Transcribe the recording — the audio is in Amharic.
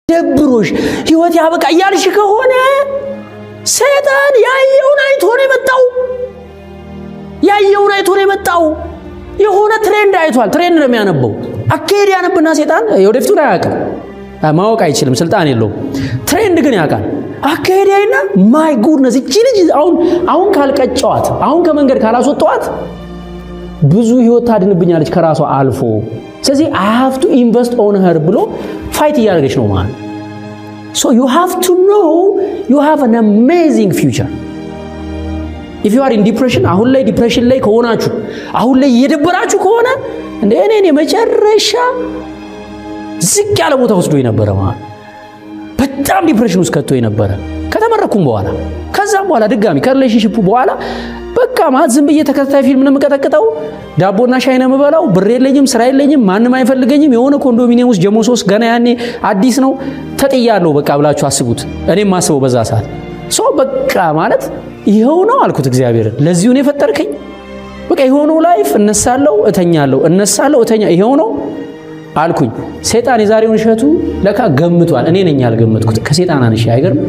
ደብሮሽ ህይወት ያበቃ ያልሽ ከሆነ ሰይጣን ያየውን አይቶ ነው የመጣው የሆነ ትሬንድ አይቷል ትሬንድ ነው የሚያነበው አካሄድ ያነብና ሰይጣን ወደፊቱን አያውቅም ማወቅ አይችልም ስልጣን የለውም ትሬንድ ግን ያውቃል አካሄድ ያይና ማይ ጉድነስ እቺ ልጅ አሁን ካልቀጫዋት አሁን ከመንገድ ካላስወጣዋት ብዙ ህይወት ታድንብኛለች ከራሷ አልፎ ስለዚህ I have to invest on her ብሎ ፋይት እያደረገች ነው ማለት so you have to know you have an amazing future if you are in depression አሁን ላይ ዲፕሬሽን ላይ ከሆናችሁ አሁን ላይ እየደበራችሁ ከሆነ እኔ መጨረሻ ዝቅ ያለ ቦታ ወስዶ የነበረ ማለት በጣም ዲፕሬሽን ውስጥ ከቶ የነበረ ከተመረኩም በኋላ ከዛም በኋላ ድጋሚ ከሪሌሽንሺፑ በኋላ በቃ ማለት ዝም ብዬ ተከታታይ ፊልም ነው የምቀጠቅጠው ዳቦና ሻይ ነው የምበላው ብር የለኝም ስራ የለኝም ማንንም አይፈልገኝም የሆነ ኮንዶሚኒየም ውስጥ ጀሞ 3 ገና ያኔ አዲስ ነው ተጥያለሁ በቃ ብላችሁ አስቡት እኔም ማስበው በዛ ሰዓት ሶ በቃ ማለት ይሄው ነው አልኩት እግዚአብሔር ለዚሁ ነው የፈጠርከኝ በቃ ይሄው ነው ላይፍ እነሳለሁ እተኛ ይሄው ነው አልኩኝ ሰይጣን የዛሬውን እሸቱ ለካ ገምቷል እኔ ነኝ ያልገመትኩት ከሰይጣን አንሺ አይገርም